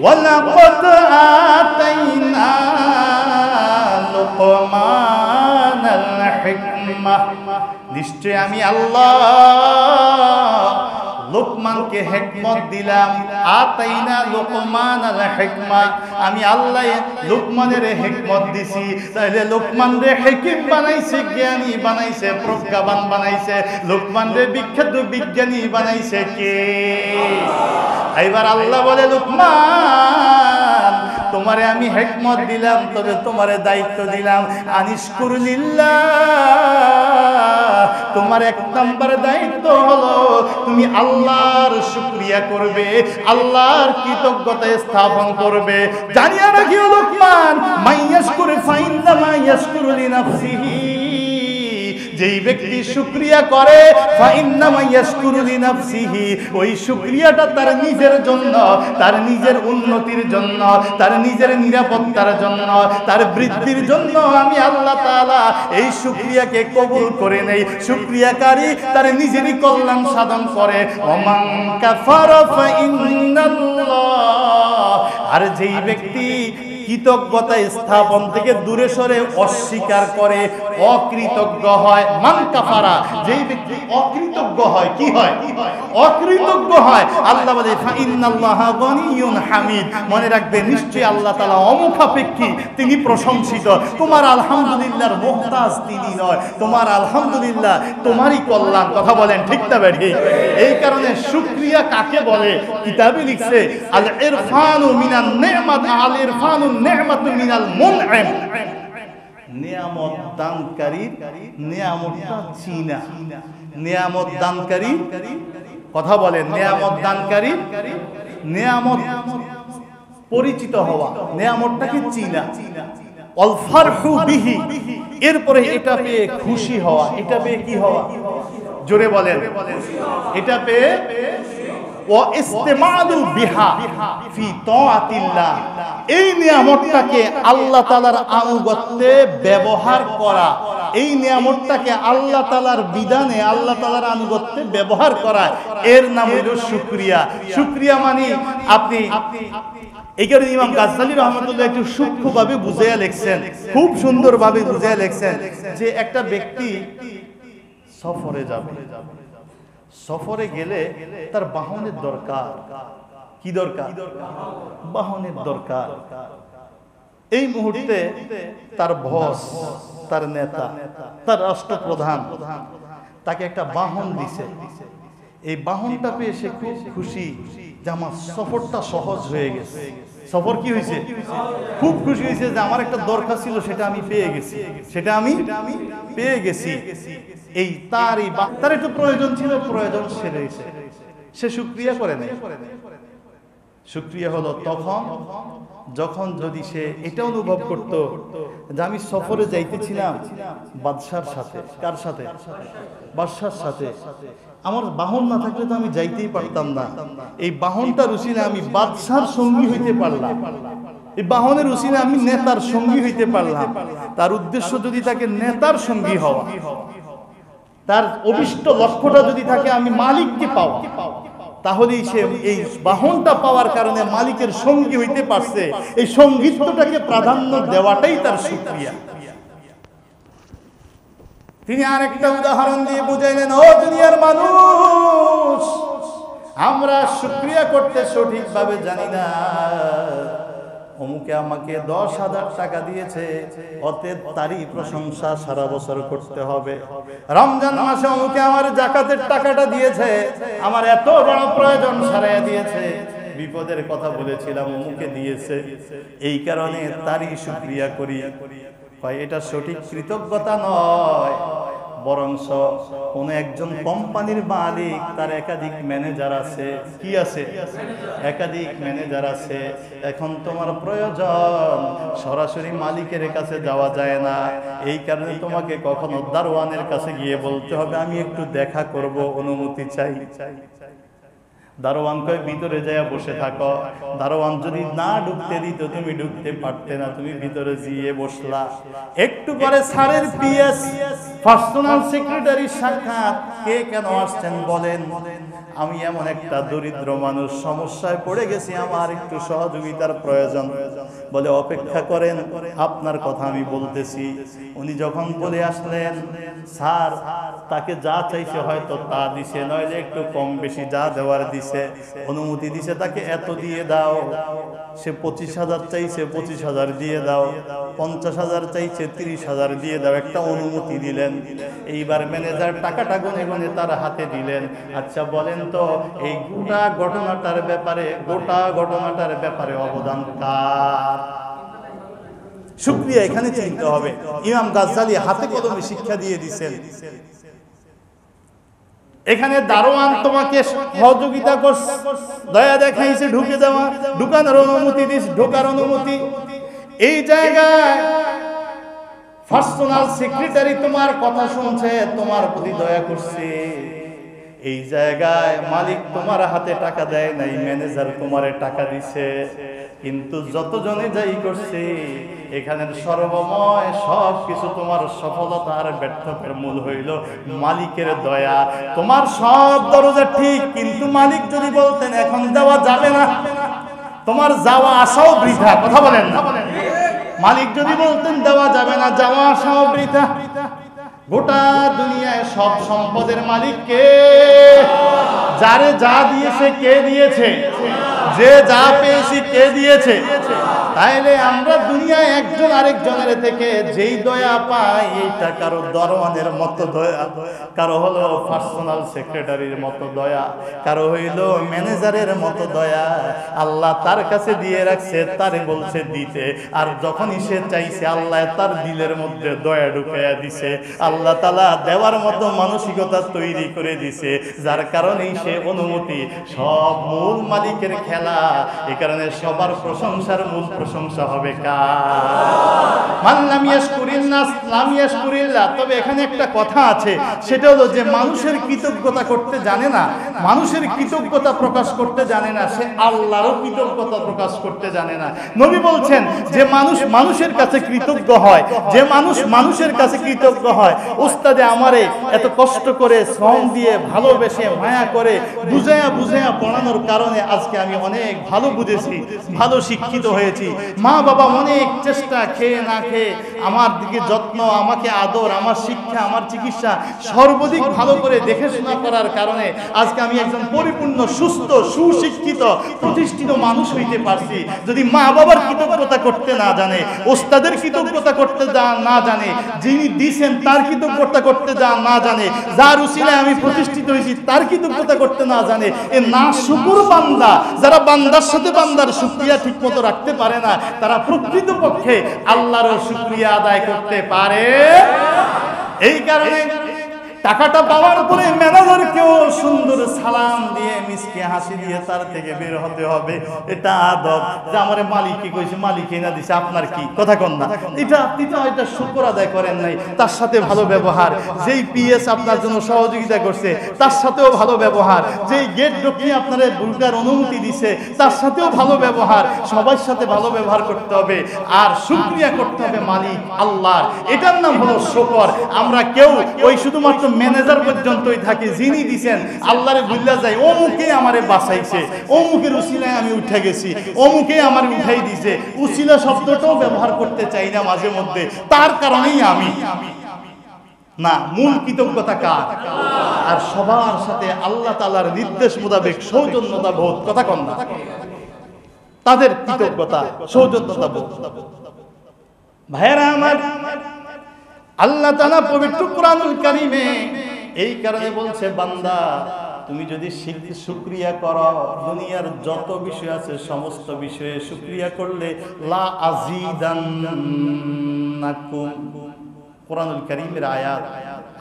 ওয়ালাকাদ আতাইনা লুকমানাল হিকমাহ, নিশ্চয় আমি আল্লাহ লুকমানকে হিকমত দিলাম। আতাইনা লুকমানাল হিকমা, আমি আল্লাহ লুকমানের হিকমত দিছি। তাহলে লুকমান রে হিকিম বানাইছে, জ্ঞানী বানাইছে, প্রজ্ঞাবান বানাইছে। লুকমান রে বিখ্যাত বিজ্ঞানী বানাইছে কে? এবার আল্লাহ বলে, লুকমান তোমারে আমি হিকমত দিলাম, তবে তোমারে দায়িত্ব দিলাম আনিশকুর লিল্লাহ। তোমার এক নম্বর দায়িত্ব হলো তুমি আল্লাহর শুকরিয়া করবে, আল্লাহর কৃতজ্ঞতা স্থাপন করবে। জানিয়া রাখিও লুকমান, মাইয়াশকুর ফাইন্নামা ইয়াশকুরু লিনাফসিহি, যেই ব্যক্তি শুকরিয়া করে ফাইন্নামা ইয়াশকুরু লিনাফসিহি, ওই শুকরিয়াটা তার নিজের জন্য, তার নিজের উন্নতির জন্য, তার নিজের নিরাপত্তার জন্য, তার বৃদ্ধির জন্য আমি আল্লাহ তাআলা এই শুকরিয়াকে কবুল করে নেই। শুকরিয়াকারী তার নিজেরই কল্যাণ সাধন করে। ওমান কাফারা ফাইন্নাল্লাহ, আর যেই ব্যক্তি কৃতজ্ঞতা স্থাপন থেকে দূরে সরে অস্বীকার করে, অকৃতজ্ঞ হয়, মান কাফারা, যেই ব্যক্তি অকৃতজ্ঞ হয়, কি হয়? অকৃতজ্ঞ হয়। আল্লাহ বলে ফাইন্নাল্লাহা গনিয়্যুন হামিদ, মনে রাখবে নিশ্চয়ই আল্লাহ তাআলা অমুখাপেক্ষী, তিনি প্রশংসিত। তোমার আলহামদুলিল্লাহর মুহতাজ তিনি নয়, তোমার আলহামদুলিল্লাহ তোমারই কল্যাণ। কথা বলেন ঠিক না বেঠিক? এই কারণে শুকরিয়া কাকে বলে? কিতাবে লিখছে আল ইরফানু মিনান নি'মাত, আল ইরফানু নি'মাতু মিনাল মুন'আম, নিয়ামত দানকারী নিয়ামতটা চিনা। নিয়ামত দানকারী, কথা বলেন, নিয়ামত দানকারী নিয়ামত পরিচিত হওয়া, নিয়ামতটাকে চিনা। অল ফারহু বিহি, এরপরে এটা পেয়ে খুশি হওয়া। এটা পেয়ে কি হওয়া? জোরে বলেন, এটা পেয়ে ওয়া ইস্তেমালু বিহা ফি তাআতিল্লাহ, এই নিয়ামতটাকে আল্লাহ তাআলার আনুগত্যে ব্যবহার করা, এই নিয়ামতটাকে আল্লাহ তাআলার বিধানে, আল্লাহ তাআলার আনুগত্যে ব্যবহার করা, এর নাম হলো শুকরিয়া। শুকরিয়া মানে আপনি, এই কারণে ইমাম গাজ্জালী রহমাতুল্লাহ একটু সূক্ষ্মভাবে বুঝাইয়া লিখছেন, খুব সুন্দরভাবে বুঝাইয়া লিখছেন যে একটা ব্যক্তি সফরে যাবে, সফরে গেলে তার বাহনের দরকার। কি দরকার? বাহনের দরকার। এই মুহূর্তে তার বস, তার নেতা, তার রাষ্ট্রপ্রধান তাকে একটা বাহন দিছে। এই বাহনটা পেয়ে সে খুব খুশি যে আমার সফরটা সহজ হয়ে গেছে। সফর কি হয়েছে? খুব খুশি হয়েছে যে আমার একটা দরকার ছিল, সেটা আমি পেয়ে গেছি, সেটা আমি পেয়ে গেছি। এই তার একটু প্রয়োজন ছিল, প্রয়োজন সেরে গেছে, সে শুকরিয়া করে নেই। শুকরিয়া হলো তখন যখন যদি সে এটা অনুভব করত যে আমি সফরে যাইতেছিলাম বাদশার সাথে। কার সাথে? বাদশার সাথে। আমার বাহন না থাকলে তো আমি যাইতেই পারতাম না। এই বাহনটার উসিলে আমি বাদশার সঙ্গী হইতে পারলাম, এই বাহনের উসিলে আমি নেতার সঙ্গী হইতে পারলাম। তার উদ্দেশ্য যদি তাকে নেতার সঙ্গী হওয়া, তার অভিষ্ট লক্ষ্যটা যদি থাকে আমি মালিককে পাওয়া, তাহলেই সে এই বাহনটা পাওয়ার কারণে মালিকের সঙ্গী হইতে পারছে। এই সঙ্গীত্বটাকে প্রাধান্য দেওয়াটাই তার শুকরিয়া। তিনি আরেকটা উদাহরণ দিয়ে বুঝাইলেন, ও দুনিয়ার মানুষ, আমরা শুকরিয়া করতে সঠিকভাবে জানি না। অমুকে আমাকে 10,000 টাকা দিয়েছে, অতএব তারই প্রশংসা সারা বছর করতে হবে। রমজান মাসে অমুকে আমার যাকাতের টাকাটা দিয়েছে, আমার এত বড় প্রয়োজন সারাইয়া দিয়েছে। বিপদের কথা বলেছিলাম, অমুকে দিয়েছে, এই কারণে তারই শুকরিয়া করি। এটা সঠিক কৃতজ্ঞতা নয়, বরংস কোন একজন কোম্পানির মালিক, তার একাধিক ম্যানেজার আছে। কি আছে? একাধিক ম্যানেজার আছে। এখন তোমার প্রয়োজন, সরাসরি মালিকের কাছে যাওয়া যায় না। এই কারণে তোমাকে কখনো দারোয়ানের কাছে গিয়ে বলতে হবে আমি একটু দেখা করব, অনুমতি চাই। দারোয়ান কয় ভিতরে যায় বসে থাকো। দারোয়ান যদি না ঢুকতে দিত, তুমি ঢুকতে পারতে না, তুমি ভিতরে গিয়ে বসলা। একটু পরে স্যারের পিএস, পার্সোনাল সেক্রেটারি সাক্ষাৎ। কে কেন আসছেন বলেন? আমি এমন একটা দরিদ্র মানুষ, সমস্যায় পড়ে গেছি, আমার একটু সহযোগিতার প্রয়োজন। বলে অপেক্ষা করেন, আপনার কথা আমি বলতেছি। উনি যখন বলে আসলেন, স্যার তাকে যা চাইছে হয়তো তা দিছে, নইলে একটু কম বেশি যা দেওয়ার দিছে, অনুমতি দিছে তাকে এত দিয়ে দাও। সে 25,000 চাইছে, 25,000 দিয়ে দাও। 50,000 চাইছে, 30,000 দিয়ে দাও। একটা অনুমতি দিলেন। এইবার ম্যানেজার টাকাটা গুনে গুনে তার হাতে দিলেন। আচ্ছা বলেন তো, এই গোটা ঘটনাটার ব্যাপারে অবদান কার? শুকরিয়া এখানে চিনতে হবে। ইমাম গাজ্জালী হাতে কলমে শিক্ষা দিয়ে দিয়েছেন। এখানে দারোয়ান তোমাকে সহযোগিতা করছে, দয়া দেখাইছে, ঢুকে দেওয়া, ঢুকানোর অনুমতি দিস, ঢোকার অনুমতি। এই জায়গায় পার্সোনাল সেক্রেটারি তোমার কথা শুনছে, তোমার প্রতি দয়া করছে। এই জায়গায় মালিক তোমার হাতে টাকা দেয় নাই, ম্যানেজার তোমারে টাকা দিছে। কিন্তু যতজনে যাই করছে, এখানের সর্বময় সব কিছু তোমার সফলতার ব্যর্থতার মূল হইল মালিকের দয়া। তোমার সব দরজা ঠিক, কিন্তু মালিক যদি বলতেন এখন দেওয়া যাবে না, তোমার যাওয়া আসাও বৃথা। কথা বলেন না? মালিক যদি বলতেন দেওয়া যাবে না, যাওয়া আসাও বৃথা। গোটা দুনিয়ায় সব সম্পদের মালিক কে? যারে যা দিয়েছে কে দিয়েছে? যে যা পেয়েছি কে দিয়েছে? তাইলে আমরা দুনিয়ায় একজন আরেকজনের থেকে যেই দয়া পাই, এইটা কারো দরওয়ানের মতো দয়া, কারো হলো পার্সোনাল সেক্রেটারির মতো দয়া, কারো হইল ম্যানেজারের মতো দয়া। আল্লাহ তার কাছে দিয়ে রাখছে, তারে বলছে দিতে। আর যখনই সে চাইছে, আল্লাহ তার দিলের মধ্যে দয়া ঢুকাইয়া দিছে। আল্লাহ তাআলা দেওয়ার মতো মানসিকতা তৈরি করে দিছে, যার কারণেই সে অনুমতি। সব মূল মালিকের খেলা। এই কারণে সবার প্রশংসার মূল প্রশংসা হবে কার? মান লাম ইয়াশকুরিন নাস লাম ইয়াশকুরিল্লাহ। তবে এখানে একটা কথা আছে, সেটা হলো যে মানুষের কৃতজ্ঞতা করতে জানে না, মানুষের কৃতজ্ঞতা প্রকাশ করতে জানে না, সে আল্লাহরও কৃতজ্ঞতা প্রকাশ করতে জানে না। নবী বলছেন যে মানুষ মানুষের কাছে কৃতজ্ঞ হয়, যে মানুষ মানুষের কাছে কৃতজ্ঞ হয়, ওস্তাদে আমারে এত কষ্ট করে শ্রম দিয়ে ভালোবেসে মায়া করে বুঝায়া পড়ানোর কারণে আজকে আমি অনেক ভালো বুঝেছি, ভালো শিক্ষিত হয়েছি। মা বাবা অনেক চেষ্টা, খেয়ে না খেয়ে আমার দিকে যত্ন, আমাকে আদর, আমার শিক্ষা, আমার চিকিৎসা সর্বাধিক ভালো করে দেখেশোনা করার কারণে আজকে আমি একজন পরিপূর্ণ সুস্থ সুশিক্ষিত প্রতিষ্ঠিত মানুষ হইতে পারছি। যদি মা বাবার কৃতজ্ঞতা করতে না জানে, ওস্তাদের কৃতজ্ঞতা করতে না জানে, যিনি দিয়েছেন তার কৃতজ্ঞতা করতে না জানে, যার উসিলায় আমি প্রতিষ্ঠিত হয়েছি তার কৃতজ্ঞতা করতে না জানে, এ না শুকর বান্দা। যারা বান্দার সাথে বান্দার শুকরিয়া ঠিক মতো রাখতে পারে না, তারা প্রকৃতপক্ষে আল্লাহর শুকরিয়া আদায় করতে পারে। এই কারণে টাকাটা পাওয়ার পরে ম্যানেজারকেও সুন্দর সালাম দিয়ে মিষ্টি হাসি দিয়ে তার থেকে বের হতে হবে। এটা আদব। যে আমার মালিকই কইছে, মালিকই না দিছে, আপনার কি? কথা কন না। এটা আপনি তো এটা শুকর আদায় করেন নাই, তার সাথে ভালো ব্যবহার। যেই পিএস আপনার জন্য সহযোগিতা করছে তার সাথেও ভালো ব্যবহার। যেই গেট ঢুকিয়ে আপনার ঢুকার অনুমতি দিছে তার সাথেও ভালো ব্যবহার। সবার সাথে ভালো ব্যবহার করতে হবে, আর শুকরিয়া করতে হবে মালিক আল্লাহর। এটার নাম হলো শুকর। আমরা কেউ ওই শুধুমাত্র ম্যানেজার পর্যন্তই থাকি, যিনি দিছেন আল্লাহরে ভুল্লা যায়, অমুকে আমারে বাঁচাইছে, অমুকের উসিলায় আমি উঠে গেছি, অমুকে আমারে উঠাই দিছে। উসিলা শব্দটাও ব্যবহার করতে চাই না মাঝে মধ্যে, তার কারণেই আমি না। মূল কৃতজ্ঞতা কার? আর সবার সাথে আল্লাহ তাআলার নির্দেশ মোতাবেক সৌজন্যতা বোধ। কথা কন না? তাদের কৃতজ্ঞতা, সৌজন্যতা বোধ। ভাইরা আমার, আল্লাহ তাআলা পবিত্র কোরআনুল কারীমে এই কারণে বলছে, বান্দা তুমি যদি শুকরিয়া করো, দুনিয়ার যত বিষয় আছে সমস্ত বিষয়ে শুকরিয়া করলে লা আযীদান্নাকুম। কোরআনুল কারীমের আয়াত।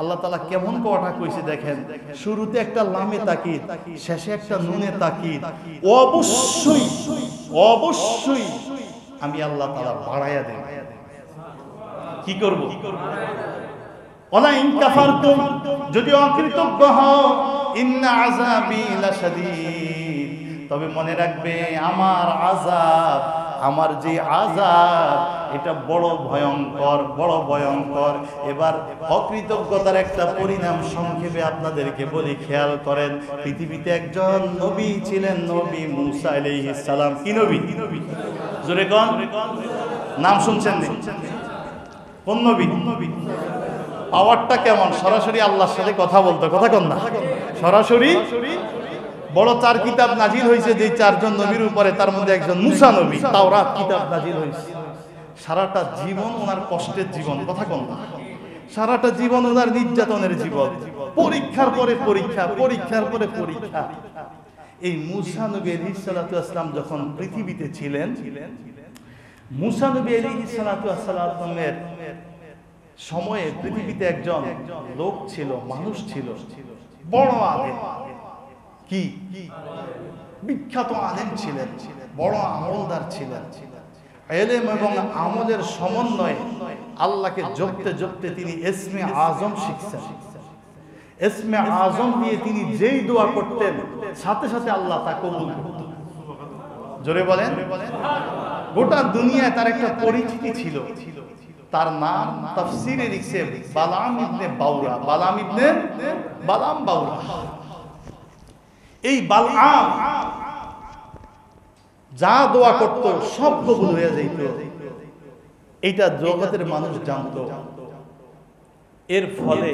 আল্লাহ তাআলা কেমন কথা কইছে দেখেন। শুরুতে একটা লামে তাকিদ, শেষে একটা নুনে তাকিদ। অবশ্যই অবশ্যই আমি আল্লাহ তাআলা বাড়ায়া দেব। কি করব? ওয়ালা ইন কাফারতুম, যদি অকৃতজ্ঞ হও, ইন্না আযাবি লাশাদীদ, তবে মনে রাখবে আমার আযাব, আমার যে আযাব এটা বড় ভয়ঙ্কর, বড় ভয়ঙ্কর। এবার অকৃতজ্ঞতার একটা পরিণাম সংক্ষেপে আপনাদেরকে বলি, খেয়াল করেন। পৃথিবীতে একজন নবী ছিলেন, নবী মুসা আলাইহিস সালাম। কি নবী? জোরে কোন নাম শুনছেন নি? কোন নবী? পাওয়ারটা কেমন? সরাসরি আল্লাহর সাথে কথা বলতো, কথা কোন না? সরাসরি বড় 4 কিতাব নাজিল হয়েছে যে 4 জন নবীর উপরে, তার মধ্যে একজন মুসা নবী, তাওরাত কিতাব নাজিল হয়েছে। সারাটা জীবন ওনার কষ্টের জীবন, কথা কোন না? সারাটা জীবন ওনার নির্যাতনের জীবন, পরীক্ষার পরে পরীক্ষা, পরীক্ষার পরে পরীক্ষা। এই মুসা নবী আলাইহিস সালাতু ওয়াস সালাম যখন পৃথিবীতে ছিলেন, মুসা নবী আলাইহিস সালাতু ওয়াস সালামের সময়ে পৃথিবীতে একজন লোক ছিল, মানুষ ছিল, বড় আলেম। কি বিখ্যাত আলেম ছিলেন, বড় আমলদার ছিলেন। ইলম এবং আমলের সমন্বয়ে আল্লাহকে জপতে জপতে তিনি ইসমে আজম শিখছেন। ইসমে আজম দিয়ে তিনি যেই দোয়া করতেন সাথে সাথে আল্লাহ তা কবুল করতেন। জোরে বলেন। গোটা দুনিয়ায় তার একটা পরিচিতি ছিল, তার নাম তাফসীরে লিখছে বালাম ইবনে বাউরা। বালাম বাউরা। এই বালাম যা দোয়া করত সব কবুল হয়ে যাইত, এইটা জগতের মানুষ জানতো। এর ফলে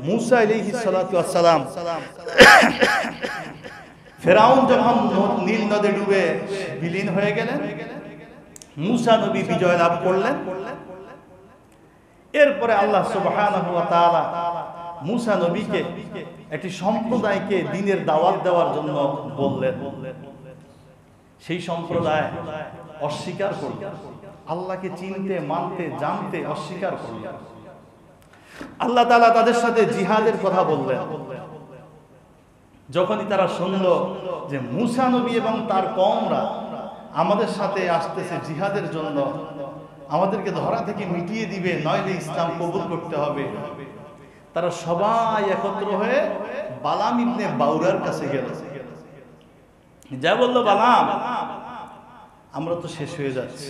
মুসা আলাইহিস সালাতু ওয়াস সালাম ফেরাউন যখন নীল নদে ডুবে বিলীন হয়ে গেলেন, মুসা নবী বিজয় লাভ করলেন। এরপরে আল্লাহ সুবহানাহু ওয়া তাআলা মুসা নবীকে একটি সম্প্রদায়কে দ্বীনের দাওয়াত দেওয়ার জন্য বললেন। সেই সম্প্রদায় অস্বীকার করল, আল্লাহকে চিনতে মানতে জানতে অস্বীকার করল। আল্লাহ তাআলা তাদের সাথে জিহাদের কথা বললেন। যখনই তারা শুনল যে মুসা নবী এবং তার কওমরা আমাদের সাথে আসতেছে জিহাদের জন্য, আমাদেরকে ধরা থেকে মিটিয়ে দিবে, নইলে ইসলাম কবুল করতে হবে, তারা সবাই একত্র হয়ে বালাম ইবনে বাউরার কাছে গেল। যা বলল, বালাম, আমরা তো শেষ হয়ে যাচ্ছি,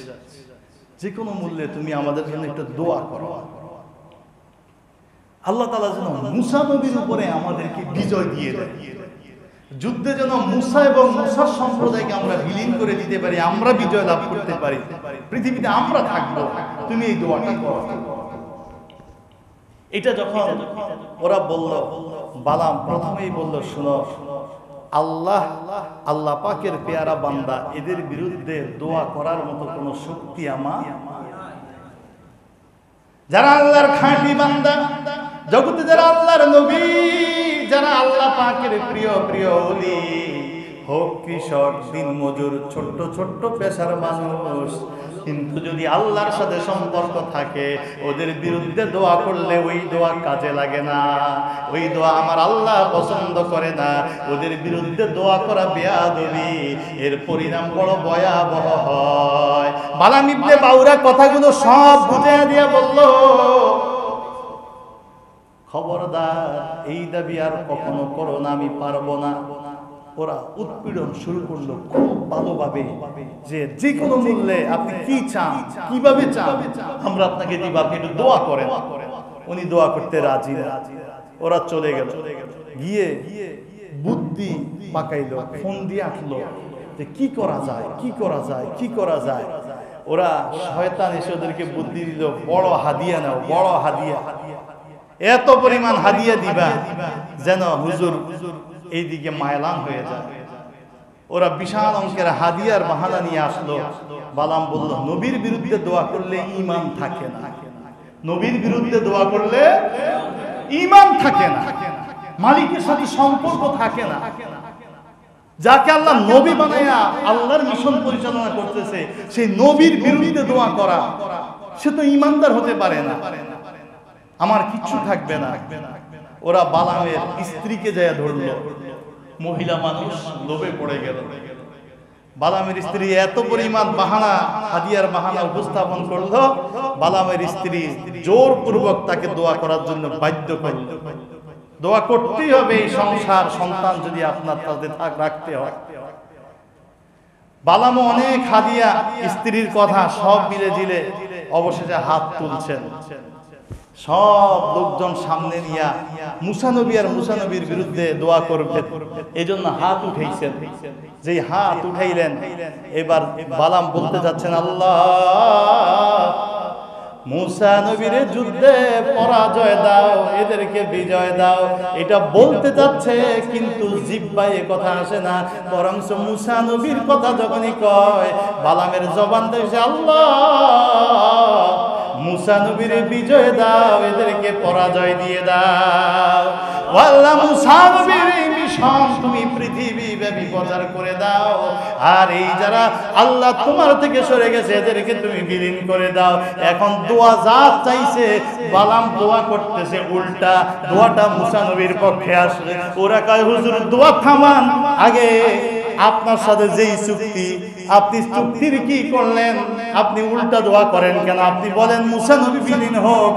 যে কোনো মূল্যে তুমি আমাদের জন্য একটা দোয়া করো, আল্লাহ তাআলা যেন মুসা নবীর উপরে আমাদেরকে বিজয় দিয়ে দেয়, যুদ্ধে যেন মুসা এবং মুসার সম্প্রদায়কে আমরা বিলীন করে দিতে পারি, আমরা বিজয় লাভ করতে পারি, পৃথিবীতে আমরা থাকবো, তুমি এই দোয়াটা করো। এটা যখন ওরা বলল, বালাম প্রথমেই বলল, শুনো, আল্লাহ পাকের পেয়ারা বান্দা, এদের বিরুদ্ধে দোয়া করার মতো কোনো শক্তি আমার, যারা আল্লাহর খাঁটি বান্দা, জগতে যারা আল্লাহর নবী, যারা আল্লাহ পাকের প্রিয় প্রিয় ওলি, হোক কৃষক, দিন মজুর, ছোট্ট ছোট্ট পেশার মানুষ, কিন্তু যদি আল্লাহর সাথে সম্পর্ক থাকে, ওদের বিরুদ্ধে দোয়া করলে ওই দোয়া কাজে লাগে না, ওই দোয়া আমার আল্লাহ পছন্দ করে না, ওদের বিরুদ্ধে দোয়া করা বেয়াদবি, এর পরিণাম বড় ভয়াবহ হয়। বালাম ইবনে বাউরা কথাগুলো সব বুঝিয়ে দিয়ে বলল, খবরদার, এই দাবি আর কখনো করো না, আমি পারবো না। ওরা উৎপীড়ন শুরু করলো খুব ভালোভাবে, যে কোনো মূল্যে আপনি কি চান, কিভাবে চান, আমরা আপনাকে দিব, আপনি একটু দোয়া করেন। উনি দোয়া করতে রাজি না। ওরা চলে গেল, গিয়ে বুদ্ধি পাকাইলো, ফোন দিয়ে আসলো যে কি করা যায়, কি করা যায়, কি করা যায়। ওরা শয়তান এসে ওদেরকে বুদ্ধি দিল, বড় হাদিয়া নাও, বড় হাদিয়া, এত পরিমাণ হাদিয়া দিবা যেন হুজুর এইদিকে মায়লান হয়ে যায়। ওরা বিশাল অঙ্কের হাদিয়ার বাহানা নিয়ে আসলো। বালাম বলল, নবীর বিরুদ্ধে দোয়া করলে ঈমান থাকে না, নবীর বিরুদ্ধে দোয়া করলে ঈমান থাকে না, মালিকের সাথে সম্পর্ক থাকে না। যাকে আল্লাহ নবী বানায়া আল্লাহর মিশন পরিচালনা করতেছে, সেই নবীর বিরুদ্ধে দোয়া করা, সে তো ঈমানদার হতে পারে না, আমার কিচ্ছু থাকবে না। ওরা বালামের স্ত্রীকে যায় ধরল, মহিলা মানুষ লোভে পড়ে গেল। বালামের স্ত্রী এত পরিমাণ বাহানা, হাদিয়ার বাহানা উপস্থাপন করলো, বালামের স্ত্রী জোরপূর্বক তাকে দোয়া করার জন্য বাধ্য করল। দোয়া করতেই হবে, এই সংসার সন্তান যদি আপনার তাদের রাখতে হয়। বালামও অনেক হাদিয়া, স্ত্রীর কথা সব মিলে জিলে অবশেষে হাত তুলছেন। সব লোকজন সামনে নিয়া মুসা নবী আর মুসা নবীর বিরুদ্ধে দোয়া করবে, এই জন্য হাত উঠাইছেন। যেই হাত উঠাইলেন, এবার বালাম বলতে যাচ্ছেন, আল্লাহ মুসা নবীর যুদ্ধে পরাজয় দাও, এদেরকে বিজয় দাও, এটা বলতে যাচ্ছে, কিন্তু জিহ্বায় কথা আসে না। বরং মুসা নবীর কথা যখনই কয়, বালামের জবান থেকে আল্লাহ মুসা নবীর বিজয় দাও, এদেরকে পরাজয় দিয়ে দাও। আল্লাহ মুসা নবীর মিশন তুমি পৃথিবী ব্যাপী প্রচার করে দাও, আর এই যারা আল্লাহ তোমার থেকে সরে গেছে এদেরকে তুমি বিলীন করে দাও। এখন দোয়া যা চাইছে, বালাম দোয়া করতেছে উল্টা, দোয়াটা মুসা নবীর পক্ষে আসে। ওরা কয় হুজুর দোয়া থামান, আগে আপনার সাথে যেই চুক্তি, আপনি চুক্তির কি করলেন? আপনি উল্টা দোয়া করেন কেন? আপনি বলেন মুসা নবী বিলীন হোক,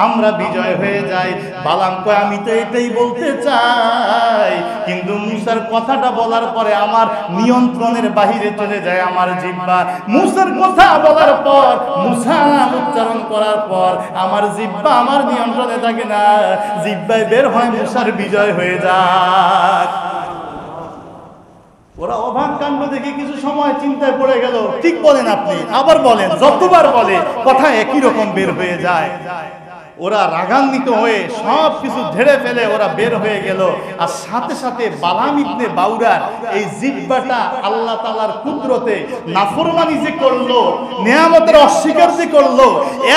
আমরা বিজয় হয়ে যাই। বালাম কয় আমি তো এটাই বলতে চাই, কিন্তু মুসার কথাটা বলার পরে আমার নিয়ন্ত্রণের বাহিরে চলে যায় আমার জিহ্বা। মুসার কথা বলার পর, মুসা উচ্চারণ করার পর আমার জিহ্বা আমার নিয়ন্ত্রণে থাকে না, জিহ্বায় বের হয় মুসার বিজয় হয়ে যায়। ওরা অবাক কাণ্ড দেখে কিছু সময় চিন্তায় পড়ে গেল। ঠিক বলেন আপনি, আবার বলেন, যতবার বলে কথা একই রকম বের হয়ে যায়। ওরা রাগান্বিত হয়ে সব কিছু ঝেড়ে ফেলে ওরা বের হয়ে গেল। আর সাথে সাথে বালাম ইবনে বাউরার এই জিহ্বাটা আল্লাহ তাআলার কুদরতে নাফরমানি যে করলো, নিয়ামতের অস্বীকার যে করলো,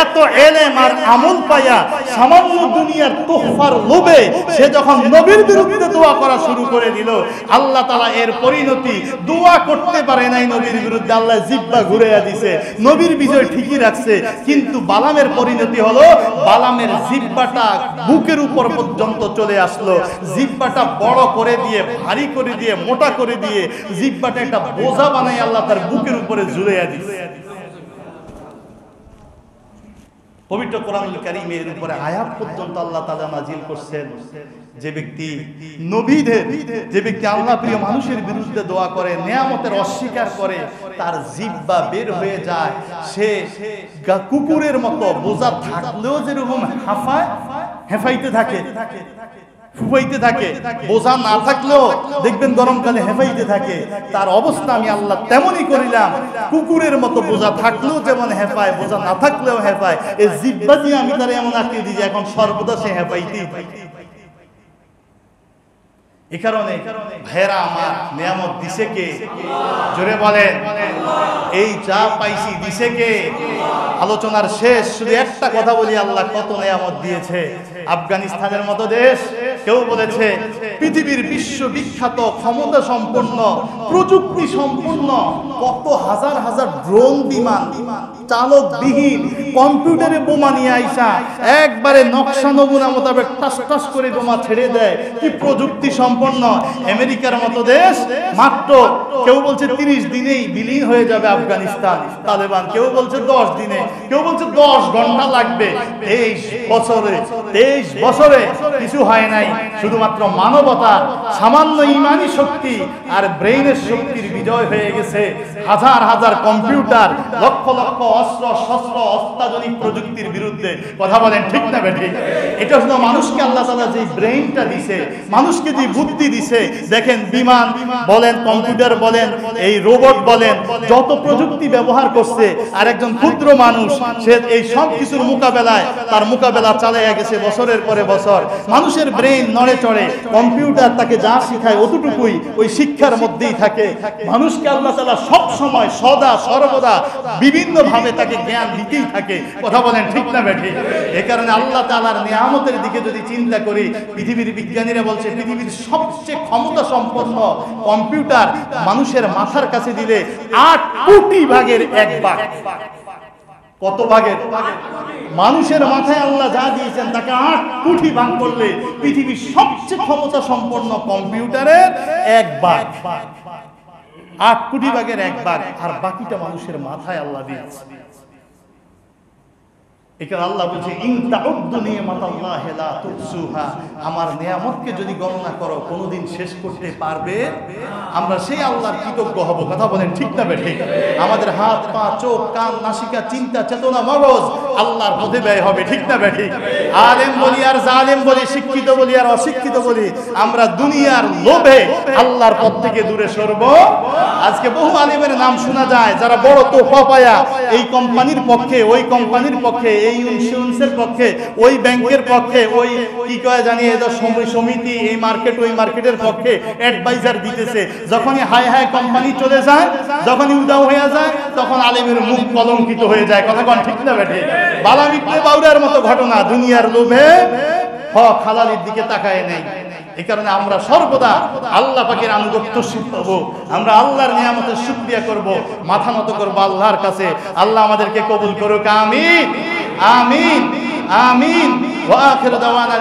এত এলেম আর আমল পায়া সামান্য দুনিয়ার তোহফার লোভে সে যখন নবীর বিরুদ্ধে দোয়া করা শুরু করে দিল, আল্লাহ তাআলা এর পরিণতি, দোয়া করতে পারে নাই নবীর বিরুদ্ধে, আল্লাহ জিহ্বা ঘুরাইয়া দিছে। নবীর বিজয় ঠিকই রাখছে, কিন্তু বালামের পরিণতি হলো বালামের জিহ্বাটা বুকের উপর পর্যন্ত চলে আসলো। জিহ্বাটা বড় করে দিয়ে, ভারী করে দিয়ে, মোটা করে দিয়ে জিহ্বাটা একটা বোঝা বানাই আল্লাহ তার বুকের উপরে ঝুলাইয়া দিছে। পবিত্র কোরআনুল কারীমের উপরে আয়াত পর্যন্ত আল্লাহ তাআলা নাজিল করছেন, যে ব্যক্তি নবীদের, যে ব্যক্তি আল্লাহ প্রিয় মানুষের বিরুদ্ধে দোয়া করে, নিয়ামতের অস্বীকার করে, তার জিহ্বা বের হয়ে যায়, সে কুকুরের মতো বোঝা থাকলেও যেরকম হাফায় হেফাইতে থাকে, ফুফাইতে থাকে, বোঝা না থাকলেও দেখবেন গরমকালে হেফাইতে থাকে, তার অবস্থা আমি আল্লাহ তেমনই করিলাম। কুকুরের মতো বোঝা থাকলেও যেমন হেফায়, বোঝা না থাকলেও হেফায়। এই জিহ্বা দিয়ে আমি তার এমন আঁকিয়ে দিই যে এখন সর্বদা সে হেফাইতেই থাকে। এই কারণে ভাইরা আমার, নিয়ামত দিছে কে? জোরে বলেন। এই যা পাইছি দিছে কে? আলোচনার শেষ শুধু একটা কথা বলি, আল্লাহ কত নিয়ামত দিয়েছে। আফগানিস্তানের মতো দেশ, কেউ বলেছে পৃথিবীর বিশ্ববিখ্যাত, ক্ষমতা সম্পন্ন, প্রযুক্তি সম্পন্ন, কত হাজার হাজার ড্রোন বিমান, চালকবিহীন, কম্পিউটারে বোমা নিয়ে আইসা একবারে নকশা নমুনা মোতাবেক টাস টাস করে বোমা ছেড়ে দেয়। কি প্রযুক্তি সম্পন্ন! আমেরিকার মতো দেশ মাত্র, কেউ বলছে 30 দিনেই বিলীন হয়ে যাবে আফগানিস্তান তালেবান, কেউ বলছে 10 দিনে, কেউ বলছে 10 ঘন্টা লাগবে। 23 বছরে কিছু হয় নাই। শুধুমাত্র মানবতার সামান্য ইমানি শক্তি আর ব্রেইনের শক্তির বিজয় হয়ে গেছে। হাজার হাজার কম্পিউটার, লক্ষ লক্ষ অস্ত্র শস্ত্র, অত্যাধুনিক প্রযুক্তির বিরুদ্ধে। কথা বলেন ঠিক না বেঠিক? এটা হলো মানুষকে আল্লাহ তাআলা যে ব্রেইনটা দিছে, মানুষকে যে বুদ্ধি দিছে। দেখেন বিমান বলেন, কম্পিউটার বলেন, এই রোবট বলেন, যত প্রযুক্তি ব্যবহার করছে, আর একজন ক্ষুদ্র মানুষ সে এই সব কিছুর মোকাবেলায় তার মোকাবেলা চালিয়ে গেছে বছরের পরে বছর। মানুষের ব্রেইন নড়ে চড়ে, কম্পিউটার তাকে যা শিখায় অতটুকুই ওই শিক্ষার মধ্যেই থাকে। মানুষকে আল্লাহ তাআলা সব সময় সদা সর্বদা বিভিন্ন ভাবে তাকে জ্ঞান দিতেই থাকে। কথা বলেন ঠিক না বেঠিক? এই কারণে আল্লাহ তাআলার নিয়ামতের দিকে যদি চিন্তা করি, পৃথিবীর বিজ্ঞানীরা বলছে পৃথিবীর সবচেয়ে ক্ষমতা সম্পন্ন কম্পিউটার মানুষের মাথার কাছে দিলে 8 কোটি ভাগের 1 ভাগ। কত ভাগের? মানুষের মাথায় আল্লাহ যা দিয়েছেন তাকে 8 কোটি ভাগ করলে পৃথিবীর সবচেয়ে ক্ষমতা সম্পন্ন কম্পিউটারের 1 ভাগ। 8 কোটি ভাগের 1 ভাগ, আর বাকিটা মানুষের মাথায় আল্লাহ দিয়েছে। এখানে আল্লাহ বলছে ইন তাউদ্দু নিয়ামাতাল্লাহি লা তুহসুহা, আমার নিয়ামতকে যদি গণনা করো কোনোদিন শেষ করতে পারবে? আমরা সেই আল্লাহর কৃতজ্ঞ হব। কথা বলেন ঠিক না ঠিক? আমাদের হাত পা চোখ কান নাসিকা চিন্তা চেতনা মগজ আল্লাহর পথে ব্যয় হবে। ঠিক না ঠিক? আলেম বলি আর জালেম বলি, শিক্ষিত বলি আর অশিক্ষিত বলি, আমরা দুনিয়ার লোভে আল্লাহর পথ থেকে দূরে সরব। আজকে বহু আলেমের নাম শোনা যায় যারা বড় তোফা পায়া এই কোম্পানির পক্ষে, ওই কোম্পানির পক্ষে, এই ইন্স্যুরেন্সের পক্ষে, ওই ব্যাংকের পক্ষে, ওই কি কয় জানি এদের সমিতি, এই মার্কেট ওই মার্কেটের পক্ষে অ্যাডভাইজার দিতেছে। যখনই হাই হাই কোম্পানি চলে যায়, যখনই উদাও হয়ে যায়, তখন আলেমের মুখ কলঙ্কিত হয়ে যায়। কথা কোন ঠিক না বেঠে? বালামিকলে বাউরার মতো ঘটনা দুনিয়ার লোভে হক হালালির দিকে তাকায় নেই। এই কারণে আমরা সর্বদা আল্লাহ পাকের আনুগত্যশীল হব, আমরা আল্লাহর নিয়ামতের শুকরিয়া করব, মাথা নত করব আল্লাহর কাছে। আল্লাহ আমাদেরকে কবুল করুক। আমিন আমিন আমিন। ওয়া আখিরু দাওয়ানা।